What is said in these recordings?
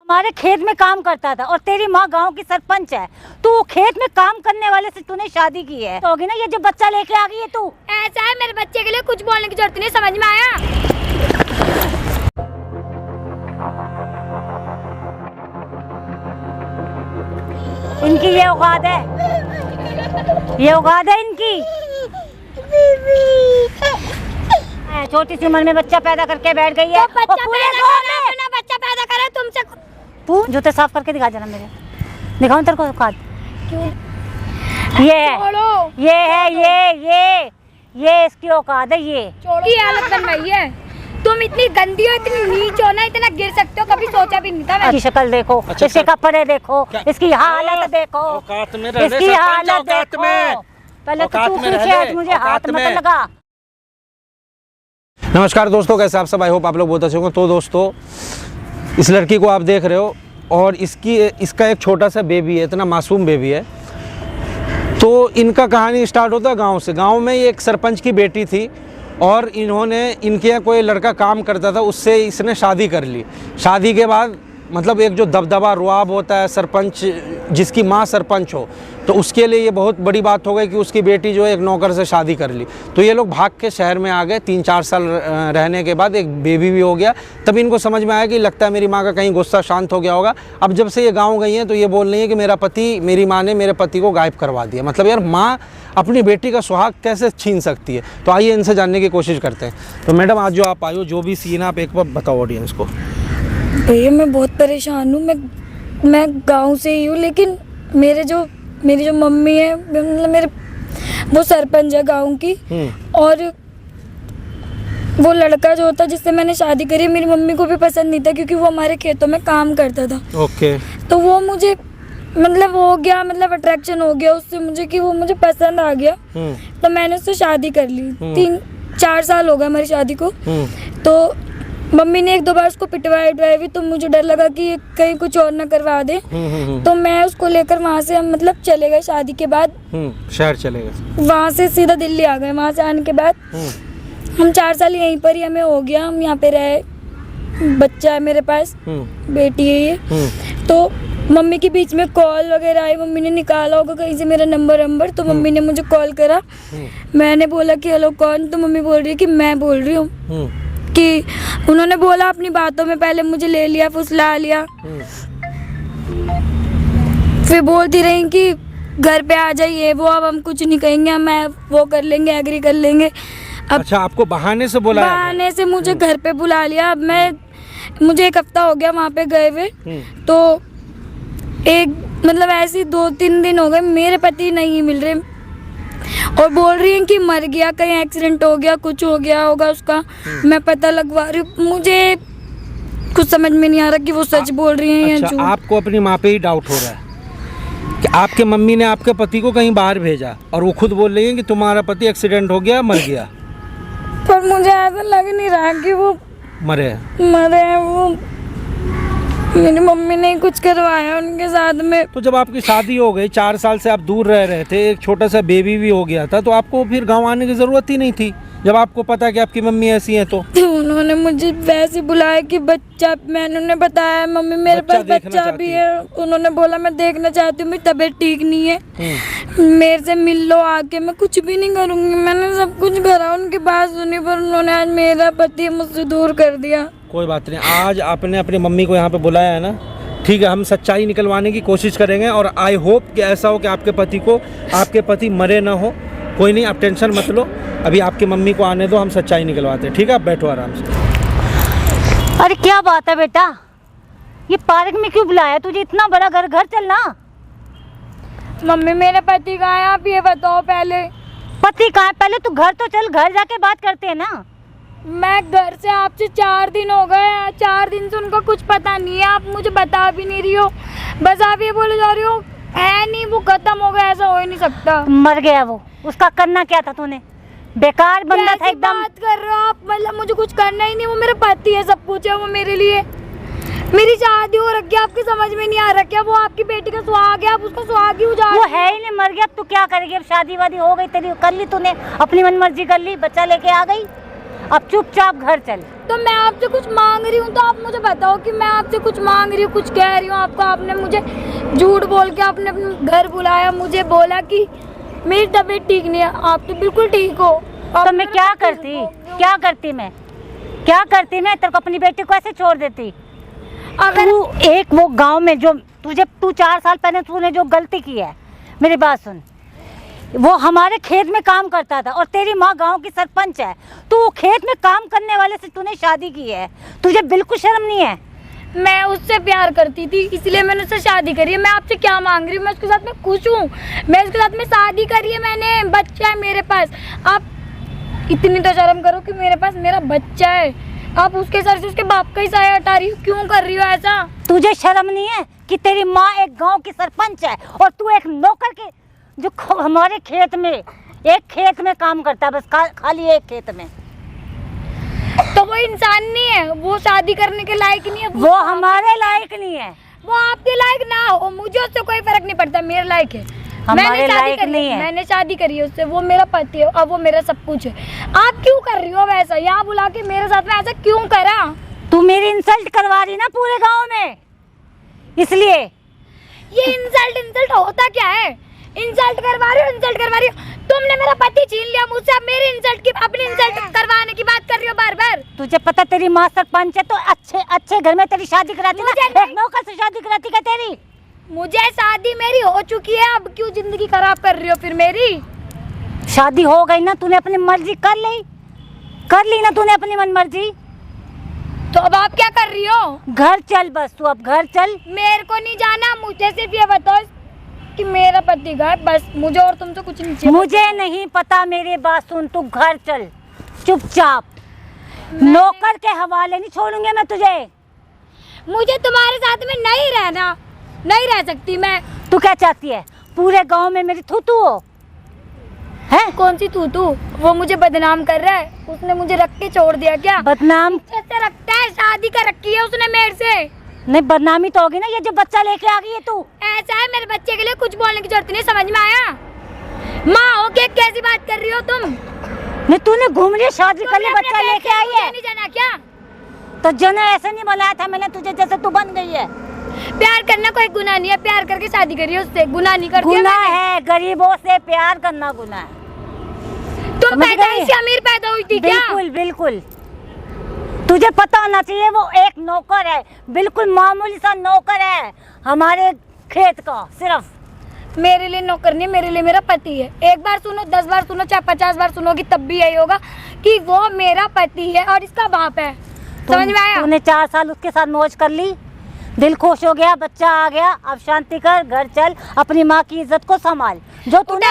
हमारे खेत में काम करता था और तेरी माँ गांव की सरपंच है। तू खेत में काम करने वाले से तूने शादी की है तो होगी ना। ये जो बच्चा लेके आ गई है तू। ऐसा है, मेरे बच्चे के लिए कुछ बोलने की जरूरत नहीं, समझ में आया? इनकी ये औकात है, ये औकात है इनकी। छोटी सी उम्र में बच्चा पैदा करके बैठ गई है। तो बच्चा पैदा करे तुमसे। तू जूते साफ करके दिखा देना मेरे, दिखाऊं तेरे को औकात। क्यों? ये है, ये इसकी औकात है। ये की हालत बनवाई है। तुम इतनी गंदी हो, इतनी नीच हो ना, इतना गिर सकते हो, कभी सोचा भी नहीं था मैं। इसकी शक्ल देखो, इसके कपड़े देखो, इसकी हालत देखो, इसकी हालत देखो। पहले तो तू पीछे हट, मुझे हाथ मत लगा। नमस्कार दोस्तों, कैसे आप सब? आई होप आप लोग बहुत अच्छे होंगे। तो दोस्तों, इस लड़की को आप देख रहे हो और इसका एक छोटा सा बेबी है, इतना मासूम बेबी है। तो इनका कहानी स्टार्ट होता है गांव से। गांव में ये एक सरपंच की बेटी थी और इनके यहाँ कोई लड़का काम करता था, उससे इसने शादी कर ली। शादी के बाद मतलब एक जो दबदबा रुआब होता है, सरपंच जिसकी माँ सरपंच हो, तो उसके लिए ये बहुत बड़ी बात हो गई कि उसकी बेटी जो है एक नौकर से शादी कर ली। तो ये लोग भाग के शहर में आ गए। 3-4 साल रहने के बाद एक बेबी भी हो गया। तब इनको समझ में आया कि लगता है मेरी माँ का कहीं गुस्सा शांत हो गया होगा। अब जब से ये गाँव गई हैं तो ये बोल रही है कि मेरी माँ ने मेरे पति को गायब करवा दिया। मतलब यार, माँ अपनी बेटी का सुहाग कैसे छीन सकती है? तो आइए इनसे जानने की कोशिश करते हैं। तो मैडम, आज जो आप आई हो, जो भी सीन है आप एक बार बताओ ऑडियंस को। भैया मैं बहुत परेशान हूँ। मैं गांव से ही हूँ, लेकिन मेरी जो मम्मी है, मतलब वो सरपंच है गांव की। और वो लड़का जो होता जिससे मैंने शादी करी, मेरी मम्मी को भी पसंद नहीं था, क्योंकि वो हमारे खेतों में काम करता था। ओके। तो वो मुझे मतलब हो गया, मतलब अट्रैक्शन हो गया उससे मुझे, कि वो मुझे पसंद आ गया। तो मैंने उससे शादी कर ली। 3-4 साल हो गए हमारी शादी को। तो मम्मी ने 1-2 बार उसको पिटवाया भी, तो मुझे डर लगा कि कहीं कुछ और ना करवा दे। तो मैं उसको लेकर वहाँ से हम मतलब चले गए। शादी के बाद शहर चले गए, वहाँ से सीधा दिल्ली आ गए। वहाँ से आने के बाद हम 4 साल यहीं पर ही हमें हो गया। हम यहाँ पे रहे, बच्चा है मेरे पास, बेटी है ये। तो मम्मी के बीच में कॉल वगैरह आई, मम्मी ने निकाला होगा कहीं से मेरा नंबर। तो मम्मी ने मुझे कॉल करा। मैंने बोला कि हेलो कौन? तो मम्मी बोल रही है कि मैं बोल रही हूँ। कि उन्होंने बोला अपनी बातों में पहले मुझे ले लिया, फुसला लिया। फिर बोलती रही कि घर पे आ जाइए वो, अब हम कुछ नहीं कहेंगे, मैं वो कर लेंगे, एग्री कर लेंगे। अब अच्छा, आपको बहाने से बुलाया? बहाने से मुझे घर पे बुला लिया। अब मुझे 1 हफ्ता हो गया वहाँ पे गए हुए। तो मतलब ऐसे 2-3 दिन हो गए, मेरे पति नहीं मिल रहे और बोल रही हैं कि मर गया, कहीं एक्सीडेंट हो गया, कुछ हो गया होगा उसका। मैं पता लगवा रही हूँ, मुझे कुछ समझ में नहीं आ रहा कि वो सच बोल रही हैं या झूठ। आपको अपनी माँ पे ही डाउट हो रहा है कि आपके मम्मी ने आपके पति को कहीं बाहर भेजा और वो खुद बोल रही है कि तुम्हारा पति एक्सीडेंट हो गया, मर गया। पर मुझे ऐसा लग नहीं रहा कि वो मरे हैं। वो मेरी मम्मी ने कुछ करवाया उनके साथ में। तो जब आपकी शादी हो गई, 4 साल से आप दूर रह रहे थे, एक छोटा सा बेबी भी हो गया था, तो आपको फिर गांव आने की जरूरत ही नहीं थी जब आपको पता कि आपकी मम्मी ऐसी है। तो उन्होंने मुझे वैसे बुलाया कि बच्चा, मैंने उन्हें बताया मम्मी मेरे पास बच्चा भी है। उन्होंने बोला मैं देखना चाहती हूँ, मेरी तबीयत ठीक नहीं है, मेरे से मिल लो आके। मैं कुछ भी नहीं करूँगी। मैंने सब कुछ करा, उनकी बात सुनी, पर उन्होंने आज मेरा पति मुझसे दूर कर दिया। कोई बात नहीं, आज आपने अपनी मम्मी को यहाँ पे बुलाया है ना, ठीक है। हम सच्चाई निकलवाने की कोशिश करेंगे और आई होप कि ऐसा हो कि आपके पति मरे ना हो। कोई नहीं, आप टेंशन मत लो, अभी आपकी मम्मी को आने दो, हम सच्चाई निकलवाते हैं, ठीक है? आप बैठो आराम से। अरे क्या बात है बेटा, ये पार्क में क्यों बुलाया तुझे? इतना बड़ा घर चलना। मम्मी मेरे पति कहाँ है, आप ये बताओ पहले। पति कहाँ है? पहले तू घर तो चल, घर जाके बात करते हैं ना। मैं घर से आपसे 4 दिन हो गए, 4 दिन से उनको कुछ पता नहीं है, आप मुझे बता भी नहीं रही हो। बस आप ये बोले जा रही हो है नहीं, वो खत्म हो गया, ऐसा हो ही नहीं सकता। मर गया वो, उसका करना क्या था तूने? बेकार बंदा था एकदम। बात कर रहे हो आप? मतलब मुझे कुछ करना ही नहीं, वो मेरा पति है, सब कुछ है वो मेरे लिए। मेरी शादी हो रखी है, आपकी समझ में नहीं आ रहा क्या? वो आपकी बेटी का सुहाग है, आप उसका सुहाग ही उजाड़। वो है ही नहीं, मर गया, तू क्या करेगी? अब शादी वादी हो गई तेरी, कर ली तूने, अपनी मन मर्जी कर ली, बच्चा लेके आ गई। अब चुपचाप घर चल। तो मैं आपसे कुछ मांग रही हूँ तो आप मुझे बताओ कि मैं आपसे कुछ मांग रही हूँ, कुछ कह रही हूँ आपको। आपने मुझे झूठ बोल के आपने अपने घर बुलाया, मुझे बोला कि मेरी तबीयत ठीक नहीं है। आप तो बिल्कुल ठीक हो। तो मैं क्या करती, क्या करती मैं तेरे को अपनी बेटी को ऐसे छोड़ देती? अगर तू एक वो गांव में जो तू 4 साल पहले तूने जो गलती की है, मेरी बात सुन, वो हमारे खेत में काम करता था और तेरी माँ गांव की सरपंच है। तू वो खेत में काम करने वाले से तूने शादी की है, तुझे बिल्कुल शर्म नहीं है? मैं उससे प्यार करती थी इसलिए मैंने उससे शादी करी है। मैं आपसे क्या मांग रही हूँ? मैं उसके साथ में खुश हूँ, मैं उसके साथ में शादी करी है मैंने, बच्चा है मेरे पास। आप इतनी तो शर्म करो कि मेरे पास मेरा बच्चा है। आप उसके सर से उसके बाप का ही साया हटा रही हो, क्यों कर रही हो ऐसा? तुझे शर्म नहीं है कि तेरी माँ एक गांव की सरपंच है और तू एक नौकर के जो हमारे खेत में एक खेत में काम करता है, बस खाली एक खेत में। तो वो इंसान नहीं है, वो शादी करने के लायक नहीं है, वो हमारे लायक नहीं है। वो आपके लायक ना हो, मुझे उससे कोई फर्क नहीं पड़ता, मेरे लायक है। हमारे लायक नहीं है। मैंने शादी करी है उससे, वो मेरा पति है, अब वो मेरा सब कुछ है। आप क्यों कर रही हो वैसा? यहाँ बुला के मेरे साथ में ऐसा क्यों करा? तू मेरी इंसल्ट करवा रही ना पूरे गांव में, इसलिए। ये इंसल्ट होता क्या है? इंसल्ट करवा रही हो। तुमने मेरा पति छीन लिया मुझसे, अब मेरी अपनी इंसल्ट करवाने की बात कर रही हो बार बार। तुझे पता तेरी माँ सरपंच है तो अच्छे घर में तेरी शादी कराती ना, एक नौकर से शादी कराती क्या तेरी? मुझे शादी मेरी हो चुकी है, अब क्यों जिंदगी खराब कर रही हो फिर मेरी? शादी हो गई ना, तूने अपनी मर्जी कर ली ना तूने अपनी मन मर्जी। तो अब आप क्या कर रही हो? घर चल बस, तू अब घर चल। मेरे को नहीं जाना, मुझे सिर्फ ये बताओ कि मेरा पति गए, बस मुझे और तुमसे कुछ नहीं चाहिए। मुझे नहीं पता, मेरी बात सुन, तू घर चल चुपचाप। नौकर के हवाले नहीं छोड़ूंगी मैं तुझे। मुझे तुम्हारे साथ में नहीं रह सकती मैं। तू क्या चाहती है? पूरे गांव में मेरी थूतू हो? है कौन सी तू? वो मुझे बदनाम कर रहा है, उसने मुझे रख के छोड़ दिया क्या? बदनाम कैसे रखता है? शादी कर रखी है उसने मेरे से। नहीं, बदनामी तो होगी ना, ये जो बच्चा लेके आ गई है तू। ऐसा है, मेरे बच्चे के लिए कुछ बोलने की जरूरत नहीं, समझ में आया? माँ हो के कैसी बात कर रही हो तुम? नहीं, तूने घूम रही शादी कर ली, बच्चा लेके आई है। नहीं जाना क्या? तो जना ऐसे नहीं बनाया था मैंने तुझे जैसे तू बन गई है। प्यार करना कोई गुनाह नहीं है, प्यार करके शादी करी है उससे, गुनाह नहीं करती। गुनाह है, गरीबों से प्यार करना गुनाह है। तुम पैदा से अमीर पैदा हुई थी क्या? बिल्कुल बिल्कुल, तुझे पता होना चाहिए वो एक नौकर है, बिल्कुल मामूली सा नौकर है हमारे खेत का। सिर्फ मेरे लिए नौकर नहीं, मेरे लिए मेरा पति है। एक बार सुनो, 10 बार सुनो, चाहे 50 बार सुनोगी तब भी यही होगा कि वो मेरा पति है और इसका बाप है। समझ में आया? तूने 4 साल उसके साथ मौज कर ली, दिल खुश हो गया, बच्चा आ गया, अब शांति कर, घर चल, अपनी माँ की इज्जत को संभाल। जो तूने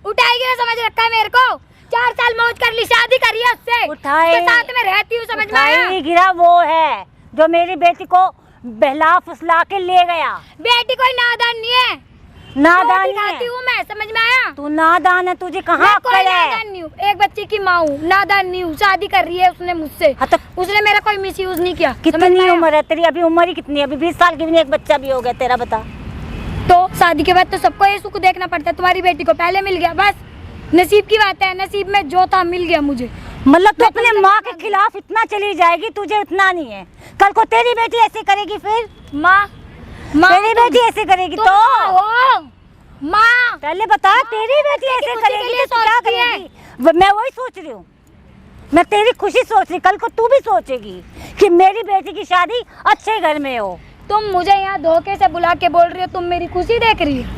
उठाएगी ना, समझ रखा है मेरे को। 4 साल मौज कर ली, शादी करी है उससे, उसके साथ में रहती हूँ, समझ में आया? गिरा वो है जो मेरी बेटी को बहला फुसला के ले गया। बेटी कोई नादान नहीं है, नादान हूँ मैं, समझ में आया? तू नादान है, तुझे कहाँ अक्ल है? नादान नहीं हूँ, एक बच्चे की माँ हूँ, नादान नहीं हूँ। शादी कर रही है उसने मुझसे, उसने मेरा कोई मिसयूज नहीं किया। कितनी उम्र है तेरी? अभी उम्र ही कितनी है? अभी 20 साल की भी नहीं, एक बच्चा भी हो गया तेरा, बता। तो शादी के बाद तो सबको ये सुख देखना पड़ता है। तुम्हारी बेटी को पहले मिल गया, बस नसीब की बात है, नसीब में जो था मिल गया मुझे। मतलब तू अपने माँ के खिलाफ इतना चली जाएगी, तुझे इतना नहीं है। कल को तेरी बेटी ऐसे करेगी, फिर माँ तेरी बेटी ऐसे करेगी तो माँ पहले बता, तेरी बेटी ऐसे करेगी तो क्या करेगी? मैं वही सोच रही हूँ, मैं तेरी खुशी सोच रही, कल को तू भी सोचेगी कि मेरी बेटी की शादी अच्छे घर में हो। तुम मुझे यहाँ धोखे से बुला के बोल रही हो, तुम मेरी खुशी देख रही हो?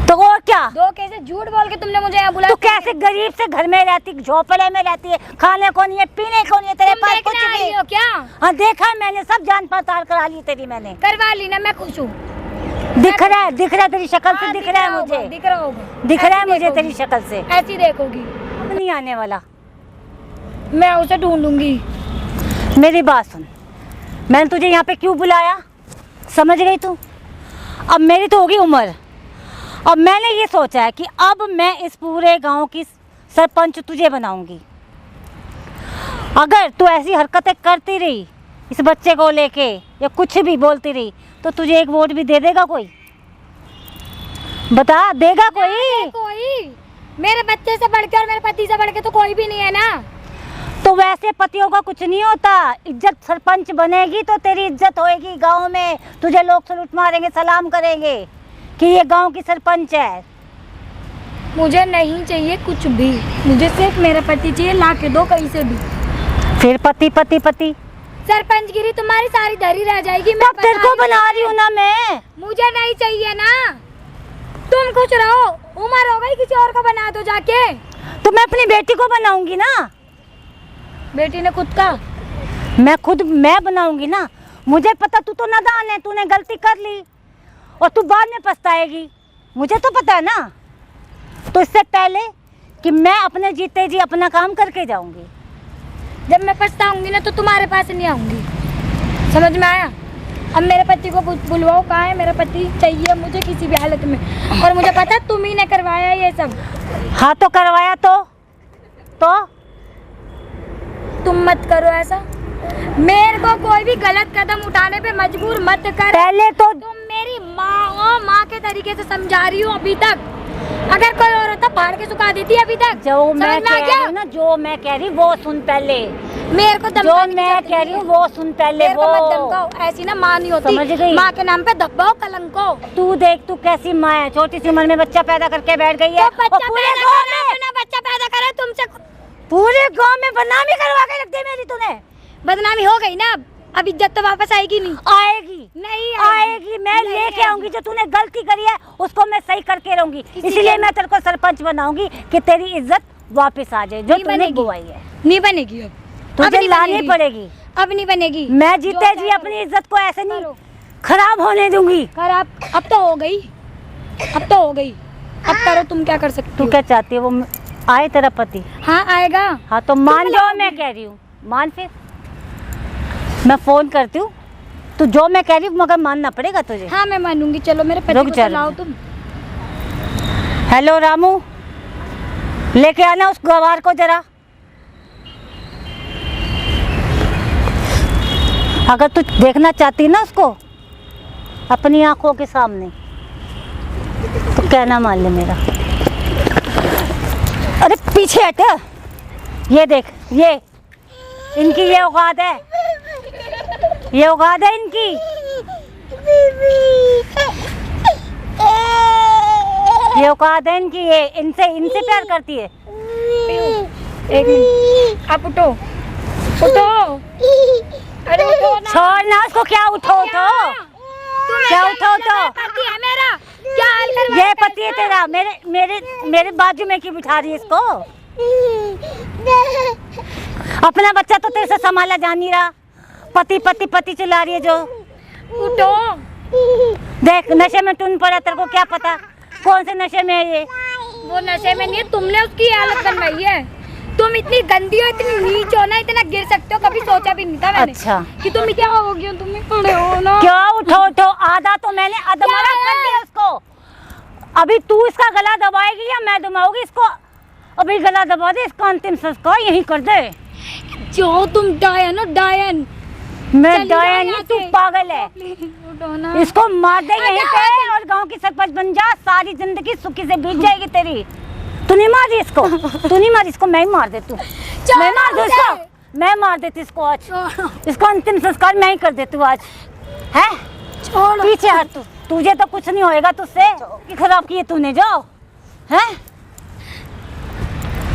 तो और क्या? धोखे से झूठ बोल के तुमने मुझे यहाँ बुलाया। तू कैसे गरीब से घर में रहती, झोपड़े में रहती है, खाने को नहीं है, पीने को नहीं है, तेरे पास कुछ नहीं हो क्या? हाँ, देखा है मैंने, सब जान पड़ताल करा ली तेरी, मैंने करवा ली ना, मैं खुश हूँ। दिख रहा है तेरी शक्ल से, दिख रहा है मुझे, दिख रहा होगा, दिख रहा है मुझे तेरी शक्ल से। ऐसी देखोगी नहीं आने वाला, मैं उसे ढूंढूंगी। मेरी बात सुन, मैंने तुझे यहाँ पे क्यों बुलाया, समझ गई तू? अब मेरी तो होगी उम्र, अब मैंने ये सोचा है कि अब मैं इस पूरे गांव की सरपंच तुझे बनाऊंगी। अगर तू ऐसी हरकतें करती रही इस बच्चे को लेके या कुछ भी बोलती रही तो तुझे एक वोट भी दे देगा कोई? बता, देगा कोई? कोई मेरे बच्चे से बढ़ के और मेरे पति से बढ़ के तो कोई भी नहीं है ना। तो वैसे पतियों का कुछ नहीं होता, इज्जत सरपंच बनेगी तो तेरी इज्जत होएगी गांव में, तुझे लोग सलूट मारेंगे, सलाम करेंगे कि ये गांव की सरपंच है। मुझे नहीं चाहिए कुछ भी, मुझे सिर्फ मेरा पति चाहिए, ला के दो कहीं से भी। फिर पति पति पति सरपंचगिरी तुम्हारी सारी धरी रह जाएगी। मैं तब तेरे को बना रही हूँ ना मैं। मुझे नहीं चाहिए ना, तुम खुश रहो, उम्र हो गई, किसी और को बना दो जाके। तो मैं अपनी बेटी को बनाऊंगी ना, बेटी ने खुद का, मैं बनाऊंगी ना। मुझे पता तू तो नादान है, तूने गलती कर ली और तू बाद में पछताएगी, मुझे तो पता है ना। तो इससे पहले कि मैं अपने जीते जी अपना काम करके जाऊंगी। जब मैं पछताऊंगी ना तो तुम्हारे पास नहीं आऊंगी, समझ में आया? अब मेरे पति को बुलवाओ, कहाँ है मेरा पति? चाहिए मुझे किसी भी हालत में, और मुझे पता है तुम ही ने करवाया ये सब। हाँ तो करवाया तो तुम मत करो ऐसा, मेरे को कोई भी गलत कदम उठाने पे मजबूर मत कर। पहले तो तुम मेरी माँ हो, माँ के तरीके से समझा रही हो अभी तक। अगर कोई और होता फाड़ के सुखा देती अभी तक। जो मैं कह रही हूँ ना, जो मैं कह रही वो सुन पहले। मेरे को जो मैं कह रही हूँ वो सुन पहले। मेरे को मत धमकाओ, ऐसी ना माँ नहीं होती। समझ गई? माँ के नाम पे धब्बाओ कलंको। तू देख, तू कैसी माँ है, छोटी सी उम्र में बच्चा पैदा करके बैठ गई है। तो और बच्चा पैदा करे तुमसे, पूरे गांव में बदनामी करवा के रख दी मेरी तूने। बदनामी हो गई ना, अब इज्जत तो वापस आएगी नहीं। आएगी नहीं आएगी, मैं लेके आऊंगी। जो तूने गलती करी है उसको मैं सही करके रहूंगी, इसलिए मैं तेरे को सरपंच बनाऊंगी कि तेरी इज्जत वापस आ जाए, जो तूने बुआई है। नहीं बनेगी अब, तुझे लानी पड़ेगी। अब नहीं बनेगी। मैं जीते जी अपनी इज्जत को ऐसे नहीं खराब होने दूंगी। खराब अब तो हो गई, अब तो हो गई, अब करो तुम क्या कर सकती तू हो। क्या चाहती है, वो आए तेरा पति? हाँ आएगा। हाँ तो मान जाओ, मैं कह रही हूँ मान। फिर मैं फोन करती हूँ, तू जो मैं कह रही हूँ मगर मानना पड़ेगा तुझे। हाँ मैं मानूंगी, चलो मेरे पति रुक को जा, तो लाओ रुक जा। तुम। हेलो रामू, लेके आना उस गवार को जरा। अगर तू देखना चाहती ना उसको अपनी आंखों के सामने, तो कहना मान ले मेरा। अरे पीछे हट, ये देख, ये इनकी ये औकात है, ये औकात है इनकी। ये औकात है इनकी, ये इनसे प्यार करती है। एक मिनट, आप उठो उठो। अरे उठो ना। छोड़ ना उसको, क्या उठो उठो, क्या उठो उठो। पति है मेरा, क्या हाल कर? ये पति है तेरा, मेरे बाजू में क्यों बिठा रही है इसको? अपना बच्चा तो तेरे से संभाला जा नहीं रहा, पति पति पति चिल्ला रही है जो। उठो। देख नशे में टून पड़ा, तेरे को क्या पता कौन से नशे में है ये? वो नशे में नहीं है, तुमने उसकी हालत बनवाई है। तुम इतनी गंदी हो, इतनी नीच हो ना, इतना गिर सकते हो, कभी सोचा भी नहीं था मैंने। अच्छा कि तुम क्या होगी, तुम खड़े हो ना। क्या उठो उठो, आधा तो मैंने अधमरा कर दिया उसको। अभी तू इसका गला दबाएगी या मैं दबाऊंगी इसको? अभी गला दबा दे, इसका अंतिम संस्कार यहीं कर दे। जो तुम डायन हो, डायन। मैं डायन नहीं, तू पागल है। उठो ना। इसको मार दे यहीं पे और गांव की सरपंच बन जा, सारी जिंदगी सुखी से बीत जाएगी तेरी। तू नहीं मारी इसको, तू नहीं मारी इसको, मैं ही मार दे तू। मैं मार दूं इसको, मैं मार देती इसको आज। इसको अंतिम संस्कार मैं ही कर देती हूँ आज। है छोड़ो। पीछे हट तू, तुझे तो कुछ नहीं होएगा तुझसे कि खराब किए तूने। जाओ है,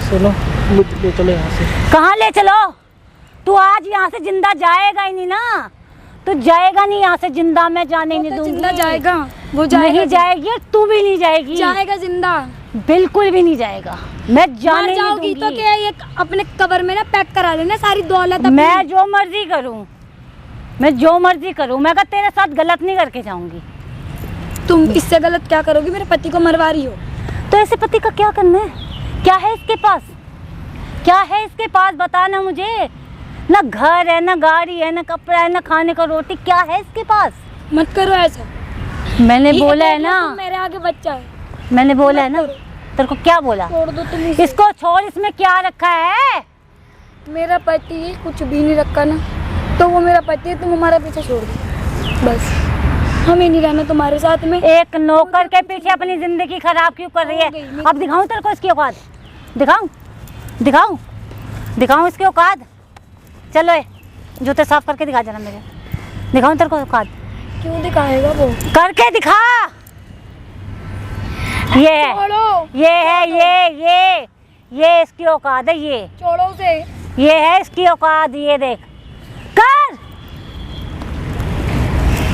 चलो ले चलो यहाँ से। कहाँ ले चलो? तू आज यहाँ से जिंदा जाएगा ही नहीं ना, तू जाएगा नहीं यहाँ से जिंदा, मैं जाने नहीं दूंगी। जिंदा जाएगा, वो जाएगा। नहीं जाएगी और तू भी नहीं जाएगी। जाएगा जिंदा, बिल्कुल भी नहीं जाएगा, मैं जाने नहीं जाओगी दूंगी। तो क्या ये अपने कब्र में ना पैक करा लेना सारी दौलत अपनी। मैं जो मर्जी करूं, मैं जो मर्जी करूं, मैं अगर तेरे साथ गलत नहीं करके जाऊंगी। तुम इससे गलत क्या करोगी? मेरे पति को मरवा रही हो। तो ऐसे पति का क्या करना है? क्या है इसके पास, क्या है इसके पास बताना मुझे। ना घर है, ना गाड़ी है, ना कपड़ा है, ना खाने का रोटी, क्या है इसके पास? मत करो ऐसा। मैंने ये बोला है देख लो, ना, तुम मेरे आगे बच्चा है। मैंने बोला है ना। तेरे को क्या बोला? छोड़ दो तुम इसे। इसको छोड़, इसमें क्या रखा है? मेरा पति कुछ भी नहीं रखा ना, तो वो मेरा पति है, तुम हमारा पीछे छोड़ दो बस। हमें नहीं रहना तुम्हारे साथ में। एक नौकर के पीछे अपनी जिंदगी खराब क्यों कर रही है? अब दिखाऊं तेरे को इसकी औकात? दिखाऊं दिखाऊं? दिखाऊं इसके औकात? चलो ये जूते साफ करके दिखा जरा मेरे, दिखाऊं तेरे को औकात? क्यों दिखाएगा वो? करके दिखा। ये है, छोड़ो, ये है, ये इसकी औकात है, ये छोड़ो उसे। ये है इसकी औकात, ये देख कर,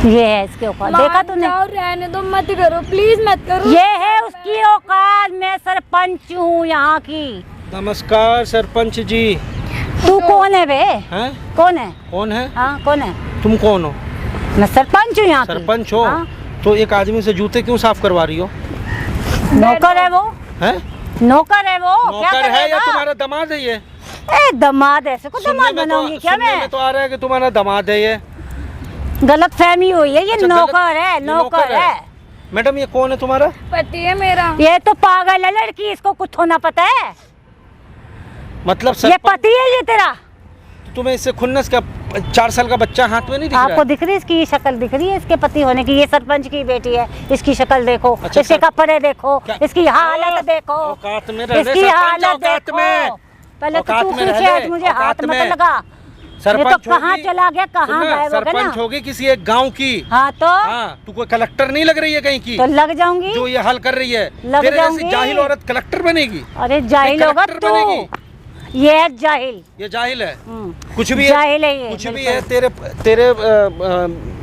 ये है इसकी औकात, देखा मान तूने? जाओ, रहने दो, मत करो प्लीज, मत करो। ये है उसकी औकात, मैं सरपंच हूँ यहाँ की। नमस्कार सरपंच जी। तू कौन है बे? हैं? कौन है? कौन है? हाँ कौन है? तुम कौन हो? मैं सरपंच हूँ यहाँ की। सरपंच हो? हाँ? तो एक आदमी से जूते क्यों साफ करवा रही हो? नौकर है वो, हैं? नौकर है वो, क्या नौकर है या करेगा? तुम्हारा दामाद है ये? ए दमाद, ऐसे को सुनने दमाद में बनाऊंगी क्या सुनने मैं? में तो आ रहा है कि तुम्हारा दामाद है ये। गलत फहमी हुई है, ये अच्छा, नौकर है, ये नौकर है। मैडम ये कौन है तुम्हारा? पति है मेरा। ये तो पागल है लड़की, इसको कुछ होना पता है? मतलब ये सरपंच, पति है ये तेरा? तुम्हें इससे खुन्नस क्या? 4 साल का बच्चा हाथ में नहीं दिख रहा आपको है? दिख रही है इसकी शक्ल, दिख रही है इसके पति होने की? ये सरपंच की बेटी है, इसकी शक्ल देखो, अच्छा, इसके सर- कपड़े देखो, क्या? इसकी हालत देखो, औकात में रह ले इसकी सरपंच, हालत औकात देखो। में। पहले तो औकात तू में रह पीछे ले, हट, मुझे औकात हाथ मत में। लगा। ये सरपंच तो कहाँ होगी- चला गया, कहाँ सुनना, गायब हो गया सरपंच ना? होगी किसी एक गांव की। हाँ तो हाँ, तू कोई कलेक्टर नहीं लग रही है कहीं की, तो लग जाऊंगी। जो ये हल कर रही है। लग तेरे जैसी जाऊंगी। जाहिल औरत कलेक्टर बनेगी? अरे जाहिल होगा कलेक्टर बनेगी? तू, ये है जाहिल। ये जाहिल है। हम्म। कुछ भी जाहिल है ये, कुछ भी बिल्कुल। है। तेरे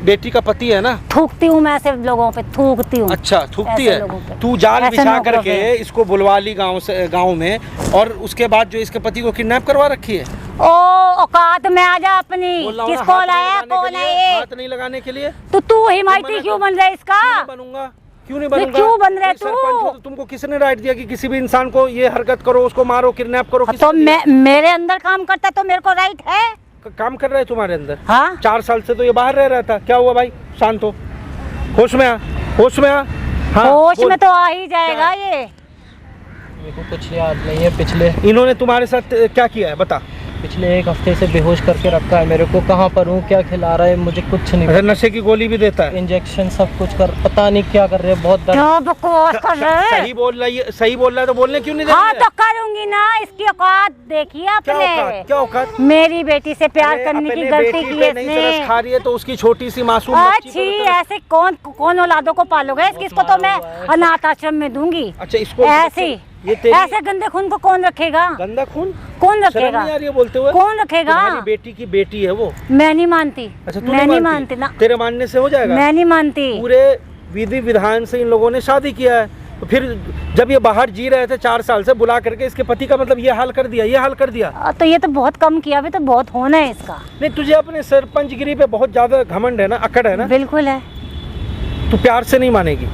बेटी का पति है ना? थूकती हूँ मैं ऐसे लोगों पे, थूकती हूँ। अच्छा, थूकती ऐसे है। लोगों पे। तू जाल ऐसे बिछा नौकरों करके पे। इसको बुलवा ली गांव में, और उसके बाद जो इसके पति को किडनैप करवा रखी है। ओ औकात में आ जा अपनी, बोल रहा हूं ना, किसको हाथ नहीं लाया, लगाने कौन के है लिए, ये? हाथ नहीं लगाने के लिए। तो तू हिमायती मना क्यों कर- बन रहा है इसका? क्यों नहीं बनूंगा? क्यों नहीं बनूंगा? क्यों बन रहा है भाई, सरपंच हो तू? तो तुमको किसने राइट दिया कि किसी भी इंसान को ये हरकत करो, उसको मारो, किडनैप करो? तो किसने दिया? मेरे अंदर काम करता है तो मेरे को राइट है। काम कर रहा है तुम्हारे अंदर? हाँ 4 साल से तो ये बाहर रह रहा था। क्या हुआ भाई? शांत हो, होश में आ, होश में आ। हाँ, होश बोल। में तो आ ही जाएगा ये। मेरे को कुछ याद नहीं है। पिछले इन्होंने तुम्हारे साथ क्या किया है बता? पिछले 1 हफ्ते से बेहोश करके रखा है मेरे को। कहाँ पर हूँ, क्या खिला रहा है, मुझे कुछ नहीं। अच्छा, नशे की गोली भी देता है? इंजेक्शन सब कुछ कर, पता नहीं क्या कर रहे हैं, बहुत दर्द। क्या बकवास कर रहे हैं? सही बोल रही है, सही बोल रहा है तो बोलने क्यों नहीं दे हाँ रही तो है? करूंगी ना, इसकी औकात देखिए क्या औकात? आपने। क्या औकात? मेरी बेटी से प्यार अरे, करने की अपने गलती बेटी की पे है नहीं तरस इसने। खा रही है तो उसकी छोटी सी मासूम बच्ची को अच्छी, तो तरस- ऐसे कौन औलादों को पालोगे? इसको तो मैं अनाथ आश्रम में दूंगी। अच्छा, इसको ऐसे ये तेरी ऐसे गंदे खून को कौन रखेगा? गंदा खून? कौन शर्म रखेगा? नहीं आ रही है बोलते हुए? कौन रखेगा? तुम्हारी बेटी की बेटी है वो। मैं नहीं मानती। अच्छा, तू मैं नहीं मानती ना, तेरे मानने से हो जाएगा? मैं नहीं मानती। पूरे विधि विधान से इन लोगों ने शादी किया है, तो फिर जब ये बाहर जी रहे थे 4 साल से, बुला करके इसके पति का मतलब ये हाल कर दिया, ये हाल कर दिया। तो ये तो बहुत कम किया, अभी तो बहुत होना है इसका। नहीं, तुझे अपने सरपंचगिरी पे बहुत ज्यादा घमंड है ना, अकड़ है ना? बिल्कुल है। तू प्यार से नहीं मानेगी।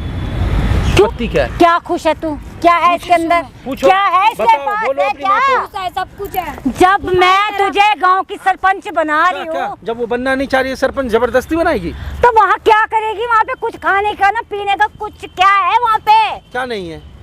क्यों? पति क्या है? क्या खुश है तू? क्या है इसके अंदर? पूछो, क्या है इसके बताओ, पास बोलो है अपनी माँ को। क्या? सब कुछ है। जब मैं तुझे गांव की सरपंच बना रही क्या? हूँ जब वो बनना नहीं चाह रही है सरपंच, जबरदस्ती बनाएगी? तो वहाँ क्या करेगी? वहाँ पे कुछ खाने का ना पीने का कुछ क्या है वहाँ पे? क्या नहीं है?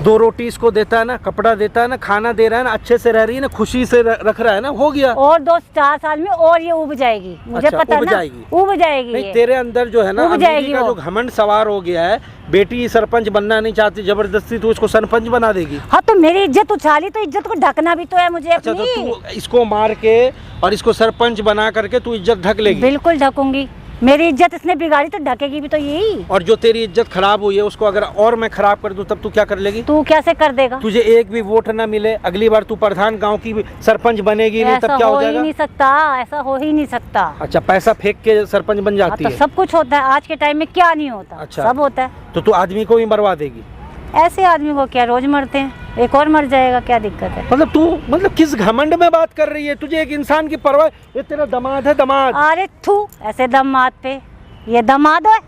2 रोटी इसको देता है ना, कपड़ा देता है ना, खाना दे रहा है ना, अच्छे से रह रही है ना, खुशी से रख रहा है ना, हो गया। और 2-4 साल में और ये उब जाएगी, मुझे अच्छा, पता है उब ना, जाएगी। उब जाएगी नहीं, ये। तेरे अंदर जो है ना उब अमीरी जाएगी का वो। जो घमंड सवार हो गया है, बेटी सरपंच बनना नहीं चाहती, जबरदस्ती तू इसको सरपंच बना देगी। हाँ तो मेरी इज्जत उछाली तो इज्जत को ढकना भी तो है मुझे अच्छा, तो अपनी। तू इसको मार के और इसको सरपंच बना करके तू इज्जत ढक लेगी? बिल्कुल ढकूंगी। मेरी इज्जत इसने बिगाड़ी तो ढकेगी भी तो यही। और जो तेरी इज्जत खराब हुई है उसको अगर और मैं खराब कर दूं तब तू क्या कर लेगी? तू कैसे कर देगा? तुझे एक भी वोट ना मिले, अगली बार तू प्रधान गांव की सरपंच बनेगी नहीं, ऐसा तब क्या हो हो ही जाएगा? नहीं सकता, ऐसा हो ही नहीं सकता। अच्छा, पैसा फेंक के सरपंच बन हाँ, जाती तो है? सब कुछ होता है आज के टाइम में, क्या नहीं होता? अच्छा। सब होता है। तो तू आदमी को भी मरवा देगी? ऐसे आदमी को क्या, रोज मरते हैं, एक और मर जाएगा, क्या दिक्कत है? मतलब तू मतलब किस घमंड में बात कर रही है? तुझे एक इंसान की परवाह? ये तेरा दामाद है, दामाद। अरे थू, ऐसे दामाद पे, ये दामाद है,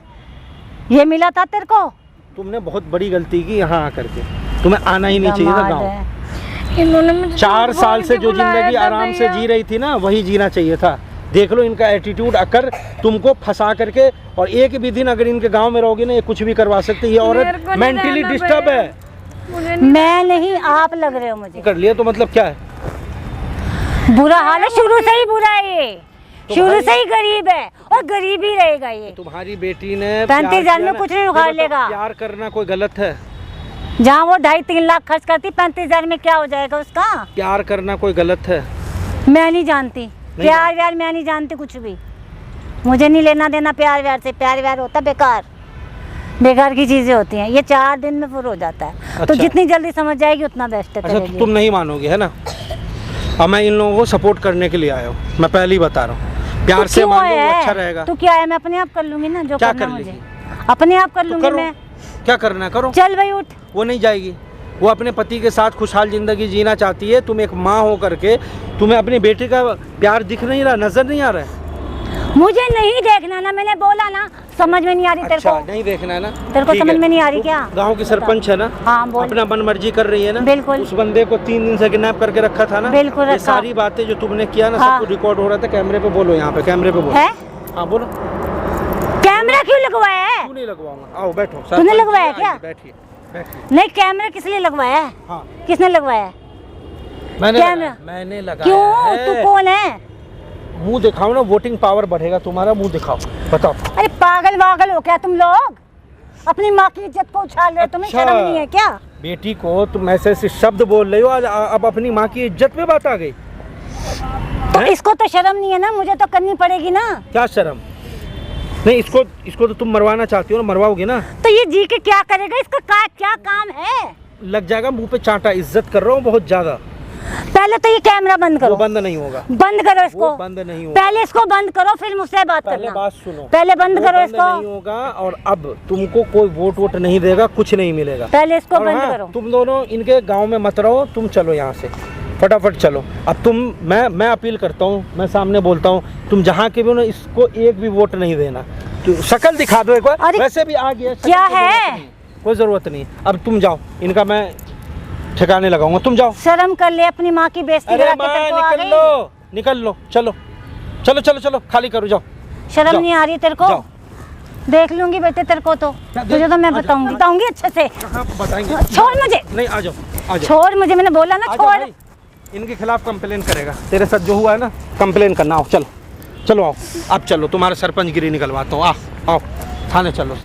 ये मिला था तेरे को? तुमने बहुत बड़ी गलती की यहाँ आकर के, तुम्हें आना ही नहीं चाहिए था दामाद गाँव। है। इन्होंने मुझे 4 साल से जो बुलाया जिंदगी था आराम से भैया। जी रही थी ना, वही जीना चाहिए था। देख लो इनका एटीट्यूड, अकर तुमको फंसा करके, और एक भी दिन अगर इनके गांव में रहोगे ना, ये कुछ भी करवा सकते। ये मेरे औरत को नहीं मेंटली रहना डिस्टर्ब भैया। है। मुझे नहीं- मैं नहीं, आप लग रहे हो मुझे। कर लिया तो मतलब क्या है? बुरा हाल है, शुरू से ही बुरा है ये, तो शुरू भाई- से ही गरीब है और गरीब ही रहेगा ये। तुम्हारी बेटी ने 35 प्यार हजार किया में ना, कुछ नहीं ये उखाड़ बताओ, लेगा। प्यार करना कोई गलत है? जहाँ वो 2.5-3 लाख खर्च करती, 35,000 में क्या हो जाएगा उसका? प्यार करना कोई गलत है? मैं नहीं जानती प्यार व्यार, मैं नहीं जानती कुछ भी। मुझे नहीं लेना देना प्यार व्यार से। प्यार व्यार होता बेकार, बेकार की चीजें होती हैं। ये 4 दिन में फिर हो जाता है। तो अच्छा। जितनी जल्दी समझ जाएगी उतना बेस्ट है अच्छा, तेरे तो लिए। तुम नहीं मानोगे है ना? अब मैं इन लोगों को सपोर्ट करने के लिए आया हूँ, मैं पहले ही बता रहा हूँ। प्यार तू से क्यों मान लो, वो है? अच्छा रहेगा। तू क्या है? मैं अपने आप कर लूंगी ना जो क्या करना कर मुझे, लेगी? अपने आप कर तो लूंगी करो, मैं। क्या करना है करो। चल भाई उठ। वो नहीं जाएगी, वो अपने पति के साथ खुशहाल जिंदगी जीना चाहती है। तुम एक माँ हो करके तुम्हें अपनी बेटी का प्यार दिख नहीं रहा, नजर नहीं आ रहा है? मुझे नहीं देखना ना, मैंने बोला ना, समझ में नहीं आ रही तेरे अच्छा, को? नहीं देखना है ना? तेरे को ठीक समझ है। में नहीं आ रही तू क्या? गांव की सरपंच है ना? हाँ बोल। अपना मन मर्जी कर रही है ना? बिल्कुल। उस बंदे को 3 दिन से किडनैप करके रखा था ना? बिल्कुल ये रखा। सारी बातें जो तुमने किया ना, हाँ। सब कुछ रिकॉर्ड हो रहा था। कैमरे पे बोलो, यहाँ पे कैमरे पे बोलो। है? हाँ बोलो। कैमरा क्यों लगवाया है? क्यों नहीं लगवाऊंगा? आओ बैठो। तूने सरपंच लगवाया जी, क्या? आइए, बैठिए बैठिए। नहीं, कैमरा किस लिए लगवाया है? हाँ, किसने लगवाया है? मैंने कैमरा? लगाया, मैंने लगाया क्यों? है। तू कौन है? मुंह दिखाओ ना, वोटिंग पावर बढ़ेगा तुम्हारा। मुंह दिखाओ, बताओ। अरे पागल वागल हो क्या तुम लोग? अपनी माँ की इज्जत को उछाल रहे हो, तुम्हें अच्छा। शर्म नहीं है क्या? बेटी को तुम ऐसे ऐसे शब्द बोल रहे हो, आज अब अपनी माँ की इज्जत पे बात आ गई। तो हैं? इसको तो शर्म नहीं है ना, मुझे तो करनी पड़ेगी ना। क्या शर्म? नहीं, इसको तो तुम मरवाना चाहती हो ना, मरवाओगे ना? तो ये जी के क्या करेगा? इसका क्या काम है? लग जाएगा मुंह पे चांटा। इज्जत कर रहा हूँ बहुत ज्यादा। पहले तो ये कैमरा बंद वो करो। बंद नहीं होगा। बंद करो इसको। वो बंद नहीं होगा। पहले इसको बंद करो, फिर मुझसे बात पहले करना। बात सुनो। पहले बंद वो करो बंद इसको। नहीं होगा, और अब तुमको कोई वोट नहीं देगा, कुछ नहीं मिलेगा। पहले इसको और बंद हाँ, करो। तुम दोनों इनके गांव में मत रहो, तुम चलो यहाँ से, फटाफट चलो। अब तुम, मैं अपील करता हूँ, मैं सामने बोलता हूँ, तुम जहाँ के भी हो ना, इसको एक भी वोट नहीं देना। तो शक्ल दिखा दो एक बार। अरे वैसे भी आ गया, शक्ल क्या की जरूरत है? नहीं, कोई जरूरत नहीं। अब तुम जाओ, इनका मैं ठिकाने लगाऊंगा। तुम जाओ। शर्म कर ले, अपनी माँ की बेइज्जती अरे करा के माँ, तेरे को आ निकल गई। लो, निकल लो, चलो चलो चलो चलो, खाली करो, जाओ। शर्म जाओ। नहीं आ रही तेरे को? जाओ। देख लूंगी बेटे तेरे को तो। तुझे तो मैं बताऊंगी अच्छे से। हाँ, बताएंगे। छोड़ मुझे। नहीं, आ जाओ आ जाओ। छोड़ मुझे, मैंने बोला ना आ जाओ छोड़। भाई। इनके खिलाफ कंप्लेन करेगा। तेरे साथ जो हुआ है ना, कंप्लेन करना। आओ चलो, चलो आओ। अब चलो, तुम्हारा सरपंच गिरी निकलवाता हूँ। आओ थाने चलो।